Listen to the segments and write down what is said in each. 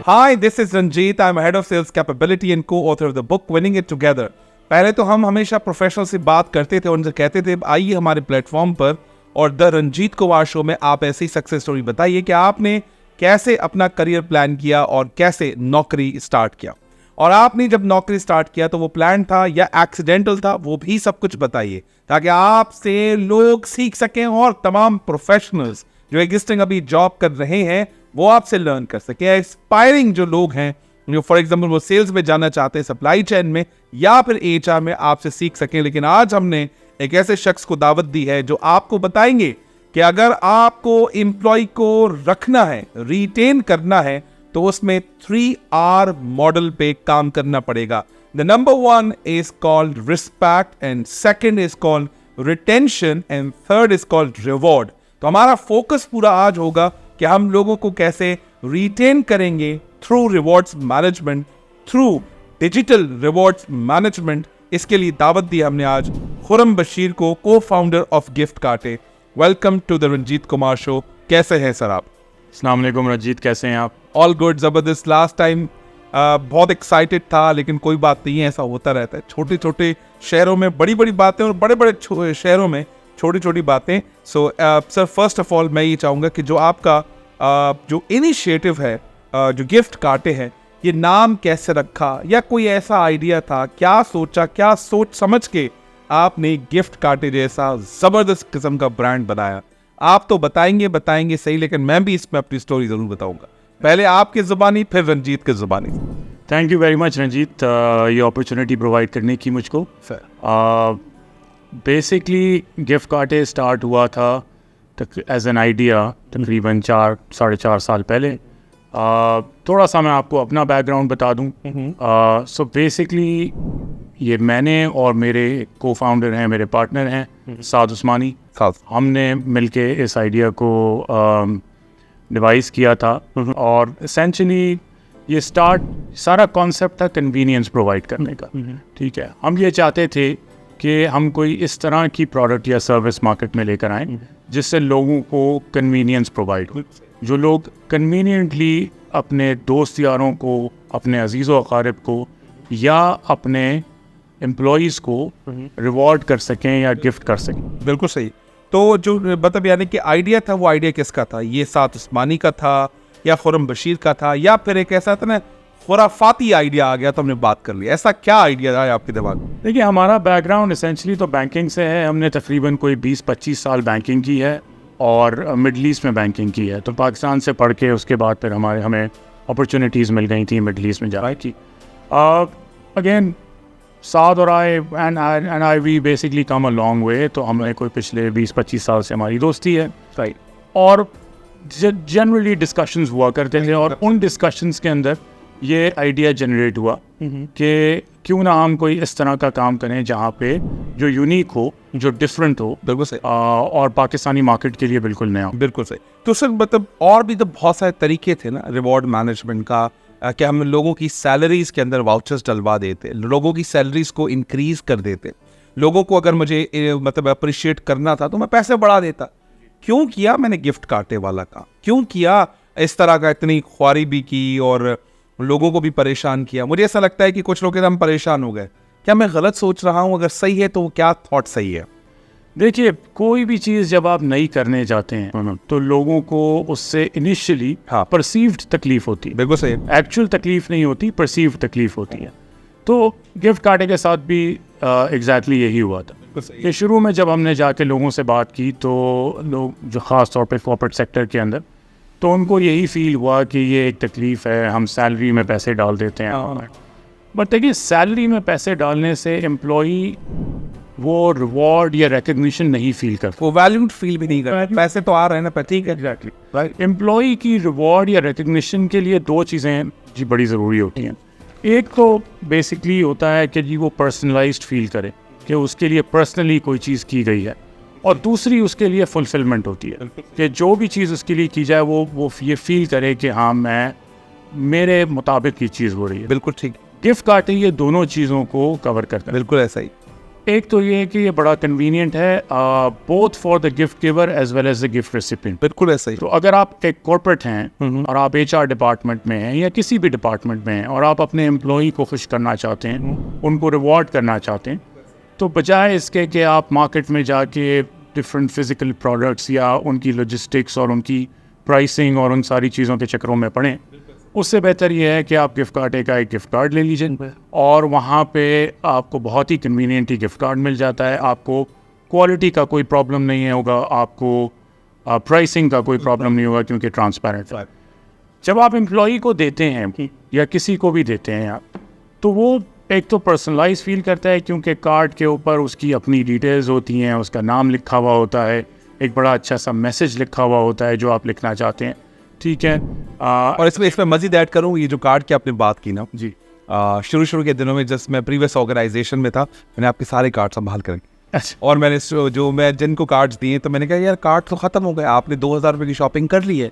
Hi, this is Ranjit. I'm head of sales capability and co-author of the book Winning It Together. पहले तो हम हमेशा professional से बात करते थे, उनसे कहते थे आइए हमारे प्लेटफॉर्म पर और द रंजीत कुमार शो में आप ऐसी सक्सेस स्टोरी बताइए कि आपने कैसे अपना करियर प्लान किया और कैसे नौकरी स्टार्ट किया। और आपने जब नौकरी स्टार्ट किया तो वो प्लान था या एक्सीडेंटल था, वो भी सब कुछ बताइए ताकि आपसे लोग सीख सकें और तमाम प्रोफेशनल्स जो एग्जिस्टिंग अभी जॉब कर रहे हैं वो आपसे लर्न कर सकें। एस्पायरिंग जो लोग हैं जो फॉर एग्जांपल वो सेल्स में जाना चाहते हैं, सप्लाई चेन में या फिर एचआर में, आपसे सीख सकें। लेकिन आज हमने एक ऐसे शख्स को दावत दी है जो आपको बताएंगे कि अगर आपको एम्प्लॉय को रखना है, रिटेन करना है, तो उसमें 3R मॉडल पे काम करना पड़ेगा। The number 1 is called respect and second is called retention and third is called reward. तो हमारा फोकस पूरा आज होगा कि हम लोगों को कैसे रिटेन करेंगे through rewards management, through digital rewards management. इसके लिए दावत दी हमने आज खुरम बशीर को, cofounder of Gift Carte. Welcome to the Ranjit Kumar show. कैसे हैं सर आप? अस्सलाम वालेकुम रंजीत, कैसे हैं आप? ऑल गुड, जबरदस्त। लास्ट टाइम बहुत एक्साइटेड था, लेकिन कोई बात नहीं है, ऐसा होता रहता है। छोटे छोटे शहरों में बड़ी बड़ी बातें और बड़े बड़े शहरों में छोटी छोटी बातें। So sir, first of all मैं ये चाहूँगा कि जो आपका जो इनिशिएटिव है, जो गिफ्ट कार्टे है, ये नाम कैसे रखा या कोई ऐसा आइडिया था, क्या सोचा, क्या सोच समझ के आपने गिफ्ट कार्टे जैसा ज़बरदस्त किस्म का ब्रांड बनाया? आप तो बताएंगे सही, लेकिन मैं भी इसमें अपनी स्टोरी ज़रूर बताऊंगा। पहले आपकी ज़ुबानी, फिर रंजीत की ज़ुबानी। Thank you very much Ranjit, ये अपॉर्चुनिटी प्रोवाइड करने की मुझको। बेसिकली गिफ्ट कार्टे स्टार्ट हुआ था एज एन आइडिया तकरीबन 4-4.5 साल पहले। थोड़ा सा मैं आपको अपना बैकग्राउंड बता दूं। सो बेसिकली ये मैंने और मेरे को फाउंडर हैं, मेरे पार्टनर हैं साद उस्मानी, हमने मिलके इस आइडिया को डिवाइस किया था। और एसेंशली ये सारा कॉन्सेप्ट था कन्वीनियंस प्रोवाइड करने का। ठीक है, हम ये चाहते थे कि हम कोई इस तरह की प्रोडक्ट या सर्विस मार्केट में लेकर आएँ जिससे लोगों को कन्वीनियंस प्रोवाइड हो। जो लोग कन्वीनियंटली अपने दोस्त यारों को, अपने अजीज़ व अकारिब को या अपने एम्प्लॉयज़ को रिवॉर्ड कर सकें या गिफ्ट कर सकें। बिल्कुल सही। तो जो मतलब यानी कि आइडिया था, वो आइडिया किसका था? ये साद उस्मानी का था या खुरम बशीर का था, या फिर एक ऐसा था ना खुराफाती आइडिया आ गया तो हमने बात कर लिया? ऐसा क्या आइडिया था आपके दिमाग में? देखिए, हमारा बैकग्राउंड एसेंशली तो बैंकिंग से है। हमने तकरीबन कोई 20-25 साल बैंकिंग की है और मिडल ईस्ट में बैंकिंग की है। तो पाकिस्तान से पढ़ के उसके बाद फिर हमें अपॉर्चुनिटीज़ मिल गई थी मिडल ईस्ट में जाने की। अगेन साद और I we basically come a long way. तो हमें कोई पिछले 20-25 साल से हमारी दोस्ती है। राइट। और जनरली डिस्कशंस हुआ करते थे और उन डिस्कशंस के अंदर ये आइडिया जनरेट हुआ कि क्यों ना हम कोई इस तरह का काम करें जहाँ पे जो यूनिक हो, जो डिफरेंट हो। बिल्कुल सही। और पाकिस्तानी मार्केट के लिए बिल्कुल नया। बिल्कुल सही। तो सर मतलब और भी तो बहुत सारे तरीके थे ना रिवॉर्ड मैनेजमेंट का। कि हम लोगों की सैलरीज के अंदर वाउचर्स डलवा देते, लोगों की सैलरीज को इंक्रीज कर देते, लोगों को अगर मुझे मतलब अप्रिशिएट करना था तो मैं पैसे बढ़ा देता। क्यों किया मैंने गिफ्ट कार्टे वाला काम? क्यों किया इस तरह का? इतनी ख्वारी भी की और लोगों को भी परेशान किया। मुझे ऐसा लगता है कि कुछ लोग हम परेशान हो गए। क्या मैं गलत सोच रहा हूँ? अगर सही है तो क्या थॉट सही है? देखिए, कोई भी चीज़ जब आप नई करने जाते हैं तो लोगों को उससे इनिशियली परसीव्ड तकलीफ होती है। बिल्कुल सही। एक्चुअल तकलीफ नहीं होती, परसीव्ड तकलीफ होती है। तो गिफ्ट कार्टे के साथ भी एग्जैक्टली यही हुआ था कि शुरू में जब हमने जाके लोगों से बात की तो लोग जो ख़ास तौर पे कॉर्पोरेट सेक्टर के अंदर, तो उनको यही फील हुआ कि ये एक तकलीफ़ है, हम सैलरी में पैसे डाल देते हैं। बट देखिए, सैलरी में पैसे डालने से एम्प्लॉई वो रिवॉर्ड या रिकग्निशन नहीं फील करता, वो वैल्यूड फील भी नहीं करता। पैसे तो आ रहे हैं ना। ठीक है, एग्जैक्टली राइट। एम्प्लॉई की रिवॉर्ड या रिकग्निशन के लिए 2 चीज़ें जी बड़ी ज़रूरी होती हैं। एक तो बेसिकली होता है कि जी वो पर्सनलाइज्ड फील करे कि उसके लिए पर्सनली कोई चीज़ की गई है, और दूसरी उसके लिए फुलफिलमेंट होती है कि जो भी चीज़ उसके लिए की जाए वो ये फील करे कि हाँ, मेरे मुताबिक ये चीज़ हो रही है। बिल्कुल ठीक। गिफ्ट कार्टे ये दोनों चीज़ों को कवर करता है। बिल्कुल ऐसा ही। एक तो ये है कि ये बड़ा कन्वीनियंट है both for the gift giver as well as the gift recipient. बिल्कुल ऐसा ही। तो अगर आप एक कॉर्पोरेट हैं और आप HR डिपार्टमेंट में हैं या किसी भी डिपार्टमेंट में हैं और आप अपने एम्प्लॉई को खुश करना चाहते हैं, उनको रिवॉर्ड करना चाहते हैं, तो बजाय इसके कि आप मार्केट में जाके डिफरेंट फिजिकल प्रोडक्ट्स या उनकी लॉजिस्टिक्स और उनकी प्राइसिंग और उन सारी चीज़ों के चक्करों में पड़ें, उससे बेहतर ये है कि आप गिफ्ट कार्ड का एक गिफ्ट कार्ड ले लीजिए और वहाँ पे आपको बहुत ही कन्वीनियंटली गिफ्ट कार्ड मिल जाता है। आपको क्वालिटी का कोई प्रॉब्लम नहीं होगा, आपको प्राइसिंग का कोई प्रॉब्लम नहीं होगा क्योंकि ट्रांसपेरेंट है। जब आप एम्प्लॉई को देते हैं या किसी को भी देते हैं आप, तो वो एक तो पर्सनलाइज फील करता है क्योंकि कार्ड के ऊपर उसकी अपनी डिटेल्स होती हैं, उसका नाम लिखा हुआ होता है, एक बड़ा अच्छा सा मैसेज लिखा हुआ होता है जो आप लिखना चाहते हैं, ठीक है। और इसमें मज़ीद ऐड करूँ, ये जो कार्ड की आपने बात की ना जी, शुरू के दिनों में जस्ट मैं प्रीवियस ऑर्गेनाइजेशन में था, मैंने आपके सारे कार्ड संभाल कर अच्छा, और मैंने मैं जिनको कार्ड्स दिए तो मैंने कहा यार कार्ड तो ख़त्म हो गए, आपने 2,000 रुपये की शॉपिंग कर ली है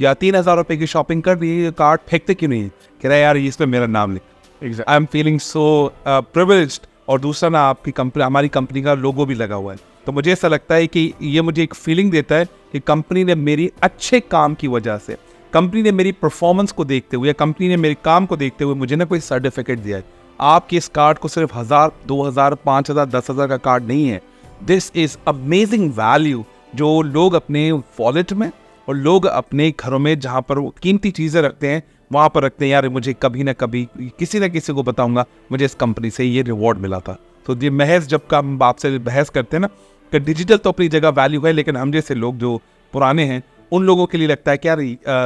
या 3,000 रुपये की शॉपिंग कर ली है, कार्ड फेंकते क्यों नहीं है? कह रहा है यार इसमें मेरा नाम लिख। I am feeling so privileged. और दूसरा ना आपकी कंपनी, हमारी कंपनी का लोगो भी लगा हुआ है, तो मुझे ऐसा लगता है कि ये मुझे एक फीलिंग देता है कि कंपनी ने मेरी अच्छे काम की वजह से, कंपनी ने मेरी परफॉर्मेंस को देखते हुए, कंपनी ने मेरे काम को देखते हुए मुझे ना कोई सर्टिफिकेट दिया है। आपके इस कार्ड को सिर्फ 1,000, 2,000, 5,000, 10,000 का कार्ड नहीं है। दिस इज अमेजिंग वैल्यू जो लोग अपने वॉलेट में और लोग अपने घरों में जहाँ पर वो कीमती चीज़ें रखते हैं वहाँ पर रखते हैं। यार मुझे कभी ना कभी किसी न किसी को बताऊंगा मुझे इस कंपनी से ये रिवॉर्ड मिला था। तो ये महज जब का हम आपसे बहस करते हैं ना कि डिजिटल तो अपनी जगह वैल्यू है, लेकिन हम जैसे लोग जो पुराने हैं उन लोगों के लिए लगता है कि यार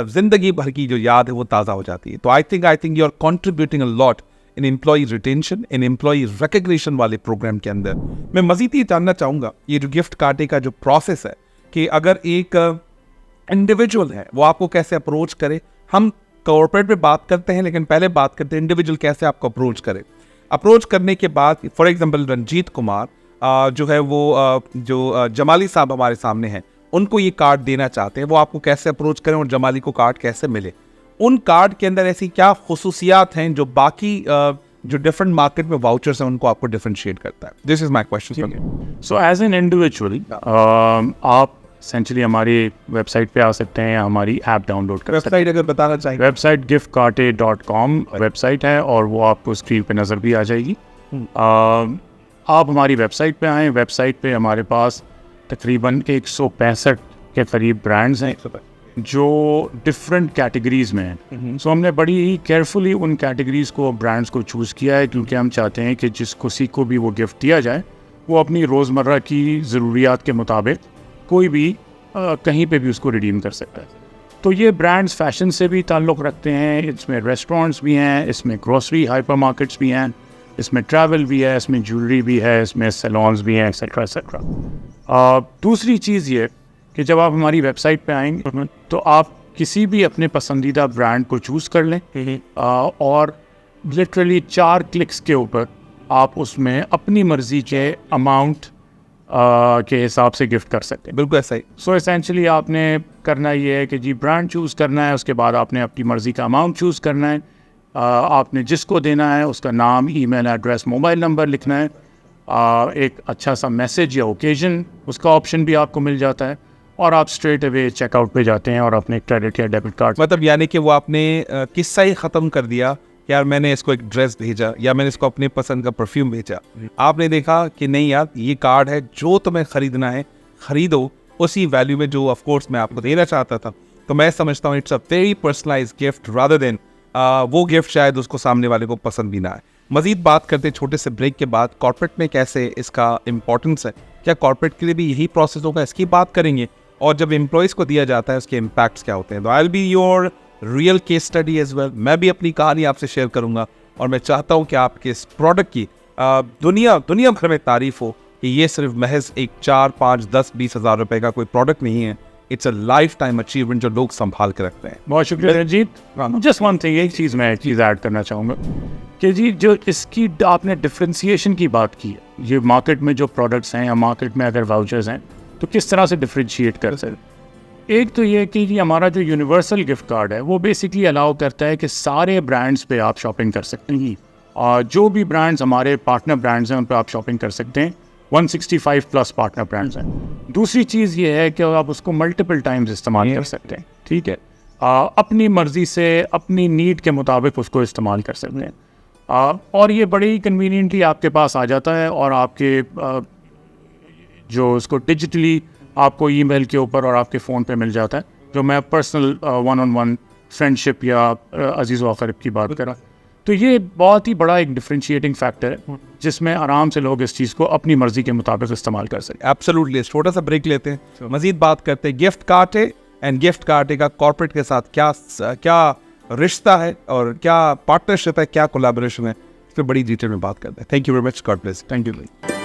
जिंदगी भर की जो याद है वो ताज़ा हो जाती है। तो I think you are contributing a lot in employee retention, in employee recognition वाले प्रोग्राम के अंदर। मैं मजीद ये जानना चाहूँगा, ये जो गिफ्ट कार्ड का जो प्रोसेस है कि अगर एक इंडिविजुअल है वो आपको कैसे अप्रोच करे। हम कॉर्पोरेट में बात करते हैं, लेकिन पहले बात करते हैं इंडिविजुअल कैसे आपको अप्रोच करे। अप्रोच करने के बाद फॉर एग्जांपल रंजीत कुमार जो है वो जो जमाली साहब हमारे सामने हैं, उनको ये कार्ड देना चाहते हैं, वो आपको कैसे अप्रोच करें और जमाली को कार्ड कैसे मिले। उन कार्ड के अंदर ऐसी क्या खुसूसियात हैं जो बाकी जो डिफरेंट मार्केट में वाउचर्स हैं उनको आपको डिफरेंशिएट करता है? This is my question. So as an individually आप एसेंशली हमारी वेबसाइट पे आ सकते हैं या हमारी ऐप डाउनलोड कर सकते हैं। वेबसाइट अगर बताना चाहिए, वेबसाइट giftcarte.com वेबसाइट है और वो आपको स्क्रीन पे नज़र भी आ जाएगी। आप हमारी वेबसाइट पे आएँ। वेबसाइट पे हमारे पास तकरीबन 165 के करीब ब्रांड्स हैं जो डिफरेंट कैटेगरीज में हैं। सो हमने बड़ी ही केयरफुली उन कैटेगरीज को, ब्रांड्स को चूज़ किया है क्योंकि हम चाहते हैं कि जिस किसी को भी वो गिफ्ट दिया जाए वो अपनी रोज़मर्रा की ज़रूरियात के मुताबिक कोई भी कहीं पे भी उसको रिडीम कर सकता है। तो ये ब्रांड्स फैशन से भी ताल्लुक़ रखते हैं, इसमें रेस्टोरेंट्स भी हैं, इसमें ग्रोसरी हाइपर मार्केट्स भी हैं, इसमें ट्रैवल भी है, इसमें ज्वेलरी भी है, इसमें सैलून्स भी हैं, एक्सेट्रा एक्सेट्रा। दूसरी चीज़ ये कि जब आप हमारी वेबसाइट पे आएंगे तो आप किसी भी अपने पसंदीदा ब्रांड को चूज़ कर लें और लिटरली 4 क्लिक्स के ऊपर आप उसमें अपनी मर्ज़ी के अमाउंट के हिसाब से गिफ्ट कर सकते हैं। बिल्कुल ऐसा ही। सो एसेंशली आपने करना ये है कि जी ब्रांड चूज़ करना है, उसके बाद आपने अपनी मर्ज़ी का अमाउंट चूज़ करना है, आपने जिसको देना है उसका नाम, ईमेल एड्रेस, मोबाइल नंबर लिखना है, एक अच्छा सा मैसेज या ओकेजन उसका ऑप्शन भी आपको मिल जाता है और आप स्ट्रेट अवे चेकआउट पे जाते हैं और अपने क्रेडिट या डेबिट कार्ड, मतलब यानी कि वो आपने किस्सा ही ख़त्म कर दिया। यार मैंने इसको एक ड्रेस भेजा या मैंने इसको अपने पसंद का परफ्यूम भेजा, आपने देखा कि नहीं यार ये कार्ड है, जो तुम्हें ख़रीदना है ख़रीदो उसी वैल्यू में जो ऑफ कोर्स मैं आपको देना चाहता था। तो मैं समझता हूँ it's a very personalised gift rather than वो गिफ्ट शायद उसको सामने वाले को पसंद भी ना आए। मज़ीद बात करते छोटे से ब्रेक के बाद कॉर्पोरेट में कैसे इसका इम्पोर्टेंस है, क्या कॉर्पोरेट के लिए भी यही प्रोसेस होगा, इसकी बात करेंगे। और जब एम्प्लॉयज़ को दिया जाता है उसके इम्पैक्ट्स क्या होते हैं। तो I will be your real case study as well. मैं भी अपनी कहानी आपसे शेयर करूंगा और मैं चाहता हूं कि आपके इस प्रोडक्ट की दुनिया भर में तारीफ हो कि ये सिर्फ महज एक 4, 5, 10, 20 हज़ार रुपए का कोई प्रोडक्ट नहीं है, it's a life time achievement जो लोग संभाल के रखते हैं। बहुत शुक्रिया रंजीत। जस्ट वन थिंग, एक चीज़ मैं ऐड करना चाहूँगा कि जी जो इसकी आपने डिफ्रेंसिएशन की बात की है, ये मार्केट में जो प्रोडक्ट्स हैं या मार्केट में अगर वाउचर्स हैं तो किस तरह से डिफ्रेंशिएट कर सकते। एक तो ये कि जी हमारा जो यूनिवर्सल गिफ्ट कार्ड है वो बेसिकली अलाउ करता है कि सारे ब्रांड्स पे आप शॉपिंग कर सकते हैं। जो भी ब्रांड्स हमारे पार्टनर ब्रांड्स हैं उन पर आप शॉपिंग कर सकते हैं। 165 प्लस पार्टनर ब्रांड्स हैं। दूसरी चीज़ ये है कि आप उसको मल्टीपल टाइम्स इस्तेमाल कर सकते हैं, ठीक है। अपनी मर्ज़ी से अपनी नीड के मुताबिक उसको इस्तेमाल कर सकते हैं, और ये बड़ी ही कन्वीनियंटली आपके पास आ जाता है, और आपके जो उसको डिजिटली आपको ईमेल के ऊपर और आपके फ़ोन पे मिल जाता है। जो मैं पर्सनल 1-on-1 फ्रेंडशिप या अजीज़ व अक़रब की बात करा, तो ये बहुत ही बड़ा एक डिफरेंशिएटिंग फैक्टर है जिसमें आराम से लोग इस चीज़ को अपनी मर्जी के मुताबिक इस्तेमाल कर सकते हैं। एब्सोल्युटली। छोटा सा ब्रेक लेते हैं, मजीद बात करते हैं गिफ्ट कार्टे एंड गिफ्ट कार्टे का कॉर्पोरेट के साथ क्या रिश्ता है और क्या पार्टनरशिप है, क्या कोलैबोरेशन है, इस पर बड़ी डिटेल में बात करते हैं। Thank you very much, God bless. Thank you.